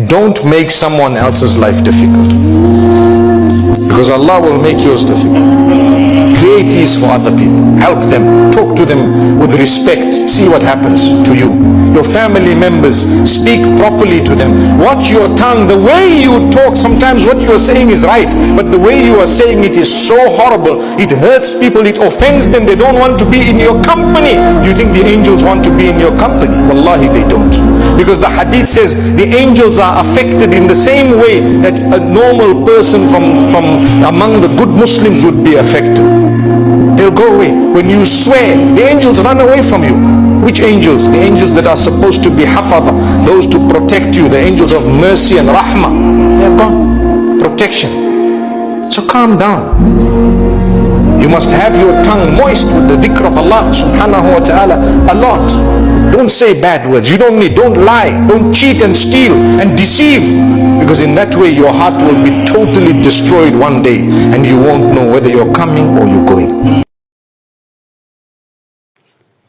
don't make someone else's life difficult, because Allah will make yours difficult. Create ease for other people, help them, talk to them with respect, see what happens to you. Your family members, speak properly to them. Watch your tongue, the way you talk. Sometimes what you are saying is right, but the way you are saying it is so horrible. It hurts people, it offends them. They don't want to be in your company. You think the angels want to be in your company? Wallahi, they don't. Because the hadith says the angels are affected in the same way that a normal person from among the good Muslims would be affected. They'll go away. When you swear, the angels run away from you. Which angels? The angels that are supposed to be hafadha, those to protect you, the angels of mercy and rahmah. They're gone. Protection. So calm down. You must have your tongue moist with the dhikr of Allah subhanahu wa ta'ala a lot. Don't say bad words. You don't need, don't lie, don't cheat and steal and deceive, because in that way your heart will be totally destroyed one day and you won't know whether you're coming or you're going.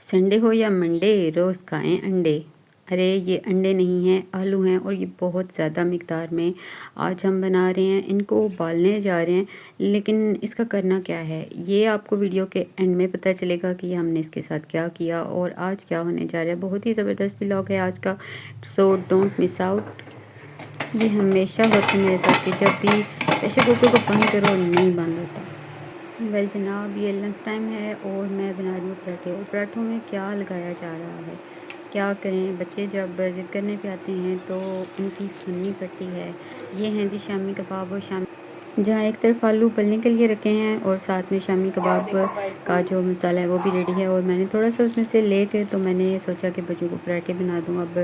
Sunday हो या Monday, रोज़ खाएं अंडे। अरे ये अंडे नहीं हैं, आलू हैं, और ये बहुत ज़्यादा मिकदार में आज हम बना रहे हैं। इनको उबालने जा रहे हैं, लेकिन इसका करना क्या है ये आपको वीडियो के एंड में पता चलेगा कि हमने इसके साथ क्या किया और आज क्या होने जा रहा है। बहुत ही ज़बरदस्त व्लॉग है आज का, सो डोंट मिस आउट। ये हमेशा होता है मेरे साथ कि जब भी प्रेशर कुकर को बंद करो नहीं बंद होता। वेल जनाब, ये लंच टाइम है और मैं बना रही हूँ पराठे। और पराठों में क्या लगाया जा रहा है, क्या करें। बच्चे जब ज़िद करने पे आते हैं तो उनकी सुननी पड़ती है। ये हैं जी शामी कबाब, और शामी जहाँ एक तरफ आलू उबलने के लिए रखे हैं और साथ में शामी कबाब का जो मसाला है वो भी रेडी है। और मैंने थोड़ा सा उसमें से लेके तो मैंने सोचा कि बच्चों को पराठे बना दूँ। अब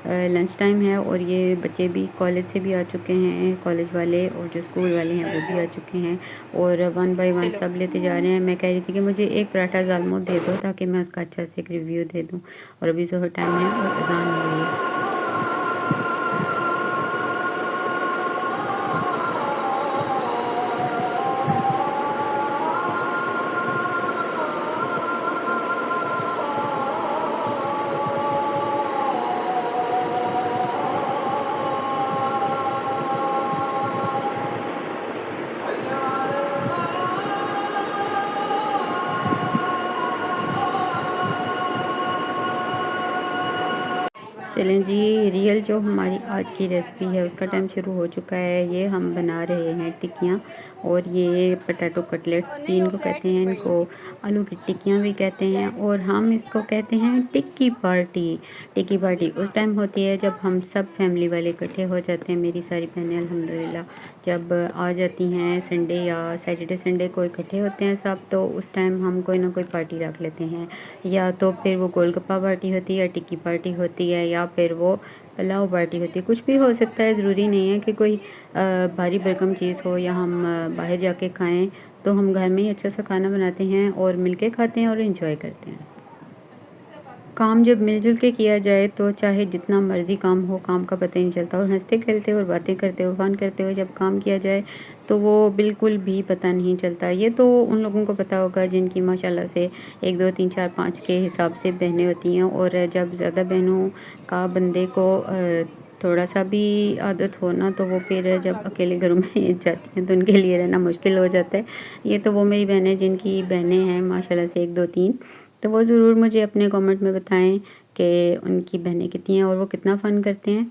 लंच टाइम है और ये बच्चे भी कॉलेज से भी आ चुके हैं, कॉलेज वाले, और जो स्कूल वाले हैं वो भी आ चुके हैं और वन बाय वन सब लेते जा रहे हैं। मैं कह रही थी कि मुझे एक पराठा ज़ालमो दे दो ताकि मैं उसका अच्छा से एक रिव्यू दे दूँ। और अभी ज़ोहर टाइम है और अज़ान हो रही है। चलें जी, रियल जो हमारी आज की रेसिपी है उसका टाइम शुरू हो चुका है। ये हम बना रहे हैं टिक्कियाँ, और ये पोटैटो कटलेट्स भी इनको कहते हैं, इनको आलू की टिक्कियाँ भी कहते हैं, और हम इसको कहते हैं टिक्की पार्टी। टिक्की पार्टी उस टाइम होती है जब हम सब फैमिली वाले इकट्ठे हो जाते हैं। मेरी सारी बहनें अल्हम्दुलिल्लाह जब आ जाती हैं संडे या सैटरडे संडे को इकट्ठे होते हैं सब, तो उस टाइम हम कोई ना कोई पार्टी रख लेते हैं। या तो फिर वो गोलगप्पा पार्टी होती है, टिक्की पार्टी होती है, या फिर वो पुलाव पार्टी होती है। कुछ भी हो सकता है, ज़रूरी नहीं है कि कोई भारी भरकम चीज़ हो या हम बाहर जाके खाएं। तो हम घर में ही अच्छा सा खाना बनाते हैं और मिलके खाते हैं और इन्जॉय करते हैं। काम जब मिलजुल के किया जाए तो चाहे जितना मर्ज़ी काम हो, काम का पता ही नहीं चलता। और हंसते खेलते और बातें करते हुए, फ़न करते हुए जब काम किया जाए तो वो बिल्कुल भी पता नहीं चलता। ये तो उन लोगों को पता होगा जिनकी माशाल्लाह से 1 2 3 4 5 के हिसाब से बहनें होती हैं। और जब ज़्यादा बहनों का बंदे को थोड़ा सा भी आदत हो ना, तो वो फिर जब अकेले घरों में जाती हैं तो उनके लिए रहना मुश्किल हो जाता है। ये तो वो मेरी बहनें जिनकी बहनें हैं माशाल्लाह से 1 2 3, तो वो ज़रूर मुझे अपने कमेंट में बताएं कि उनकी बहनें कितनी हैं और वो कितना फ़न करते हैं।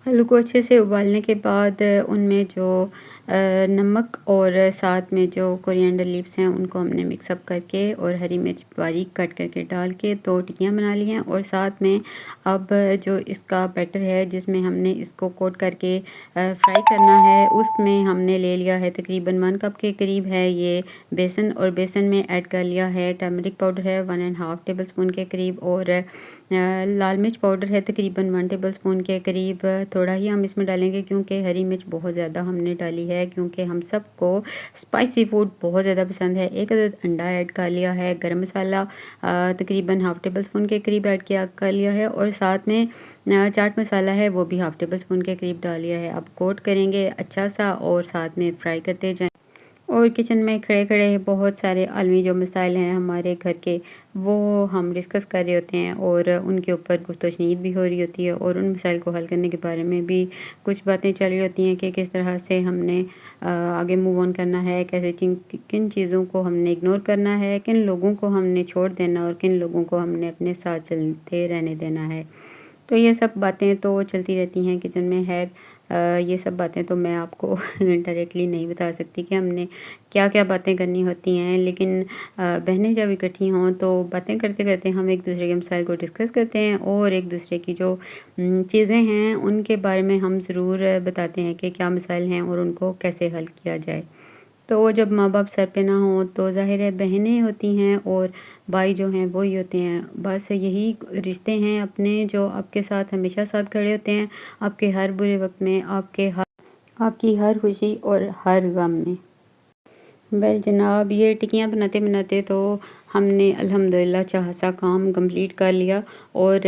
आलू को अच्छे से उबालने के बाद उनमें जो नमक और साथ में जो कोरिएंडर लीव्स हैं उनको हमने मिक्सअप करके और हरी मिर्च बारीक कट करके डाल के 2 टिक्कियाँ बना ली हैं। और साथ में अब जो इसका बैटर है जिसमें हमने इसको कोट करके फ्राई करना है, उसमें हमने ले लिया है तकरीबन 1 कप के करीब है ये बेसन। और बेसन में ऐड कर लिया है टर्मरिक पाउडर है 1.5 टेबल स्पून के करीब, और लाल मिर्च पाउडर है तकरीबन 1 टेबल स्पून के करीब। थोड़ा ही हम इसमें डालेंगे क्योंकि हरी मिर्च बहुत ज़्यादा हमने डाली है, क्योंकि हम सबको स्पाइसी फूड बहुत ज़्यादा पसंद है। 1 अदद अंडा ऐड कर लिया है। गरम मसाला तकरीबन हाफ़ टेबल स्पून के करीब ऐड किया कर लिया है, और साथ में चाट मसाला है वो भी हाफ़ टेबल स्पून के करीब डाल लिया है। अब कोट करेंगे अच्छा सा और साथ में फ्राई करते जाएँ। और किचन में खड़े खड़े बहुत सारे आलमी जो मसाइल हैं हमारे घर के, वो हम डिस्कस कर रहे होते हैं और उनके ऊपर गुफ्तगू भी हो रही होती है और उन मसाइल को हल करने के बारे में भी कुछ बातें चल रही होती हैं कि किस तरह से हमने आगे मूव ऑन करना है, कैसे किन चीज़ों को हमने इग्नोर करना है, किन लोगों को हमने छोड़ देना और किन लोगों को हमने अपने साथ चलते रहने देना है। तो ये सब बातें तो चलती रहती हैं किचन में। है ये सब बातें तो मैं आपको डायरेक्टली नहीं बता सकती कि हमने क्या क्या बातें करनी होती हैं, लेकिन बहनें जब इकट्ठी हों तो बातें करते करते हम एक दूसरे के मसाइल को डिस्कस करते हैं और एक दूसरे की जो चीज़ें हैं उनके बारे में हम ज़रूर बताते हैं कि क्या मसाइल हैं और उनको कैसे हल किया जाए। तो जब माँ बाप सर पे ना हों तो ज़ाहिर है बहनें होती हैं और भाई जो हैं वही होते हैं। बस यही रिश्ते हैं अपने जो आपके साथ हमेशा साथ खड़े होते हैं, आपके हर बुरे वक्त में, आपकी हर खुशी और हर गम में। वेल जनाब, ये टिक्कियाँ बनाते बनाते तो हमने अल्हम्दुलिल्लाह चाह सा काम कंप्लीट कर लिया और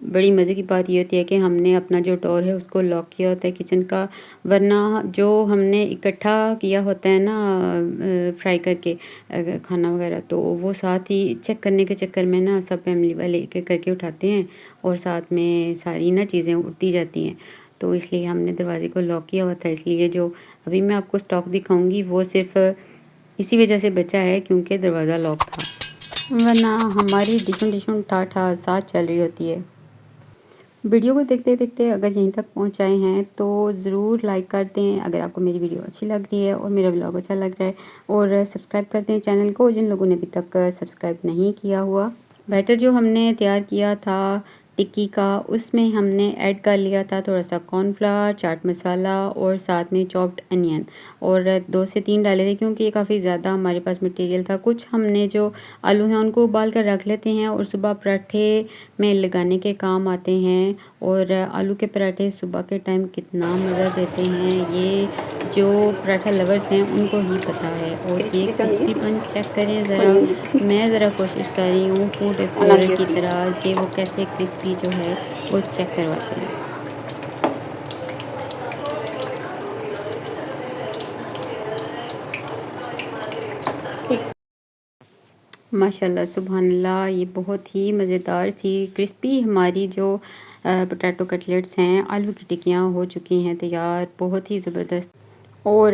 बड़ी मज़े की बात ये होती है कि हमने अपना जो डोर है उसको लॉक किया होता है किचन का, वरना जो हमने इकट्ठा किया होता है ना फ्राई करके खाना वगैरह, तो वो साथ ही चेक करने के चक्कर में ना सब फैमिली वाले एक एक करके उठाते हैं और साथ में सारी ना चीज़ें उड़ती जाती हैं। तो इसलिए हमने दरवाज़े को लॉक किया हुआ था, इसलिए जो अभी मैं आपको स्टॉक दिखाऊंगी वो सिर्फ इसी वजह से बचा है क्योंकि दरवाज़ा लॉक था, वरना हमारी डिशुं डिशुं ठा ठा साथ चल रही होती है। वीडियो को देखते देखते अगर यहीं तक पहुंच आए हैं तो ज़रूर लाइक कर दें अगर आपको मेरी वीडियो अच्छी लग रही है और मेरा व्लॉग अच्छा लग रहा है, और सब्सक्राइब कर दें चैनल को जिन लोगों ने अभी तक सब्सक्राइब नहीं किया हुआ। बैटर जो हमने तैयार किया था टिक्की का, उसमें हमने ऐड कर लिया था थोड़ा सा कॉर्नफ्लावर, चाट मसाला और साथ में चॉप्ड अनियन, और 2 से 3 डाले थे क्योंकि ये काफ़ी ज़्यादा हमारे पास मटेरियल था। कुछ हमने जो आलू हैं उनको उबाल कर रख लेते हैं और सुबह पराठे में लगाने के काम आते हैं, और आलू के पराठे सुबह के टाइम कितना मज़ा देते हैं ये जो पराठा लवर्स हैं उनको ही पता है। और ये क्रिस्पीपन चेक करें ज़रा, मैं ज़रा कोशिश कर रही हूँ फूड एक्सप्लोरर की तरह कि वो कैसे क्रिस्पी जो है वो चेक करवाते हैं। माशाल्लाह सुबहानल्लाह, ये बहुत ही मज़ेदार सी क्रिस्पी हमारी जो पोटैटो कटलेट्स हैं, आलू की टिक्कियाँ हो चुकी हैं तैयार, बहुत ही ज़बरदस्त। और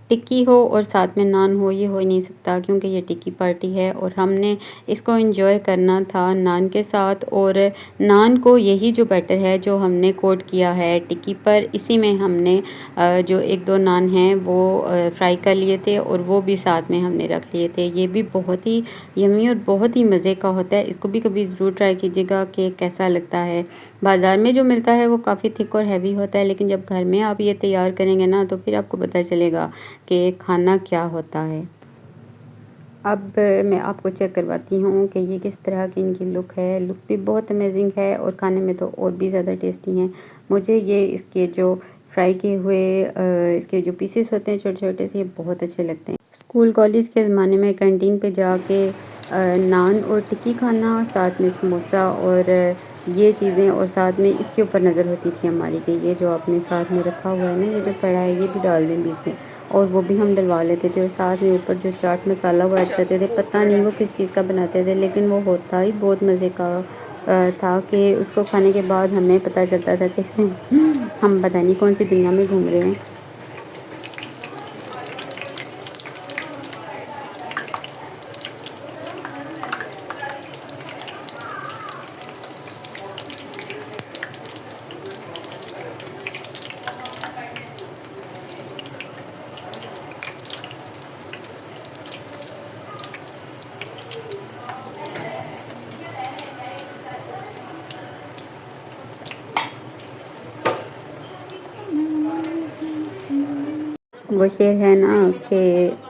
टिक्की हो और साथ में नान हो, ये हो ही नहीं सकता क्योंकि ये टिक्की पार्टी है और हमने इसको एंजॉय करना था नान के साथ। और नान को यही जो बैटर है जो हमने कोट किया है टिक्की पर, इसी में हमने जो 1-2 नान हैं वो फ्राई कर लिए थे और वो भी साथ में हमने रख लिए थे। ये भी बहुत ही यम्मी और बहुत ही मज़े का होता है, इसको भी कभी ज़रूर ट्राई कीजिएगा कि कैसा लगता है। बाज़ार में जो मिलता है वो काफ़ी थिक और हैवी होता है, लेकिन जब घर में आप ये तैयार करेंगे ना तो फिर आपको पता चलेगा कि खाना क्या होता है। अब मैं आपको चेक करवाती हूँ कि ये किस तरह की इनकी लुक है। लुक भी बहुत अमेजिंग है और खाने में तो और भी ज़्यादा टेस्टी हैं। मुझे ये इसके जो फ्राई किए हुए इसके जो पीसेस होते हैं छोटे छोटे से, ये बहुत अच्छे लगते हैं। स्कूल कॉलेज के ज़माने में कैंटीन पे जाके नान और टिक्की खाना, साथ में समोसा और ये चीज़ें, और साथ में इसके ऊपर नज़र होती थी हमारी कि ये जो आपने साथ में रखा हुआ है ना, ये जो पड़ा है ये भी डाल दें बीच में, और वो भी हम डलवा लेते थे। और साथ में ऊपर जो चाट मसाला वो ऐड करते थे, पता नहीं वो किस चीज़ का बनाते थे लेकिन वो होता ही बहुत मज़े का था कि उसको खाने के बाद हमें पता चलता था कि हम पता नहीं कौन सी दुनिया में घूम रहे हैं। वो शेर है ना कि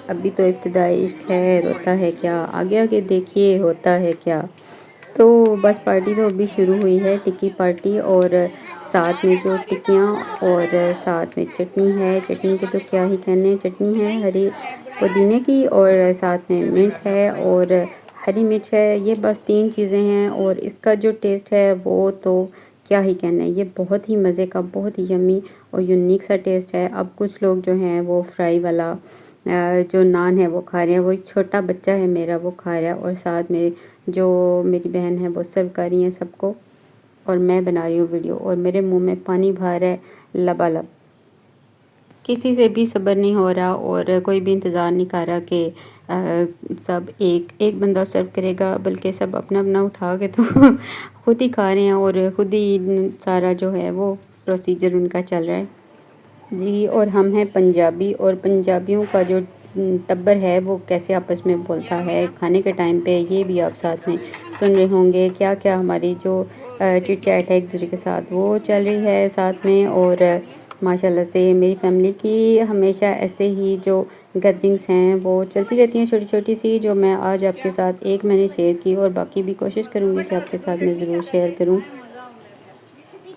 अभी तो इब्तिदाई इश्क है, रोता है क्या, आगे आगे देखिए होता है क्या। तो बस पार्टी तो अभी शुरू हुई है, टिक्की पार्टी, और साथ में जो टिक्कियाँ और साथ में चटनी है। चटनी के तो क्या ही कहने, चटनी है हरी पुदीने की और साथ में मिंट है और हरी मिर्च है। ये बस 3 चीज़ें हैं और इसका जो टेस्ट है वो तो क्या ही कहना है, ये बहुत ही मज़े का, बहुत ही यम्मी और यूनिक सा टेस्ट है। अब कुछ लोग जो हैं वो फ्राई वाला जो नान है वो खा रहे हैं। वो छोटा बच्चा है मेरा वो खा रहा है और साथ में जो मेरी बहन है वो सर्व कर रही हैं सबको और मैं बना रही हूँ वीडियो और मेरे मुंह में पानी भर है लबालब। किसी से भी सब्र नहीं हो रहा और कोई भी इंतज़ार नहीं कर रहा कि सब एक एक बंदा सर्व करेगा, बल्कि सब अपना अपना उठा के तो खुद ही खा रहे हैं और खुद ही सारा जो है वो प्रोसीजर उनका चल रहा है जी। और हम हैं पंजाबी और पंजाबियों का जो टब्बर है वो कैसे आपस में बोलता है खाने के टाइम पे, ये भी आप साथ में सुन रहे होंगे। क्या क्या हमारी जो चिट चैट है एक दूसरे के साथ वो चल रही है साथ में। और माशाल्लाह से मेरी फैमिली की हमेशा ऐसे ही जो गैदरिंग्स हैं वो चलती रहती हैं छोटी छोटी सी, जो मैं आज आपके साथ एक मैंने शेयर की और बाकी भी कोशिश करूँगी कि आपके साथ मैं ज़रूर शेयर करूँ।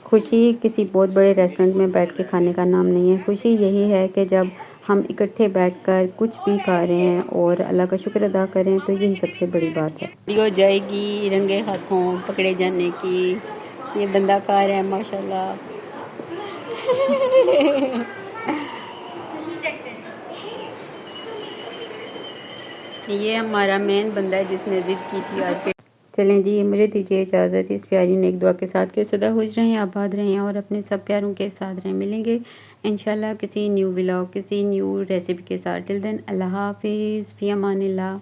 खुशी किसी बहुत बड़े रेस्टोरेंट में बैठ के खाने का नाम नहीं है। खुशी यही है कि जब हम इकट्ठे बैठकर कुछ भी खा रहे हैं और अल्लाह का शुक्र अदा करें, तो यही सबसे बड़ी बात है। हो जाएगी रंगे हाथों पकड़े जाने की। ये बंदा खा रहा है माशाल्लाह। ये हमारा मेन बंदा है जिसने जिद की थी यार। चलें जी, मुझे दीजिए इजाज़त। इस प्यारी नेक दुआ के साथ कि सदा खुश रहें, आबाद रहें और अपने सब प्यारों के साथ रहें। मिलेंगे इंशाल्लाह किसी न्यू व्लॉग, किसी न्यू रेसिपी के साथ। टिल देन अल्लाह हाफ़िज़, फ़ी अमानिल्लाह।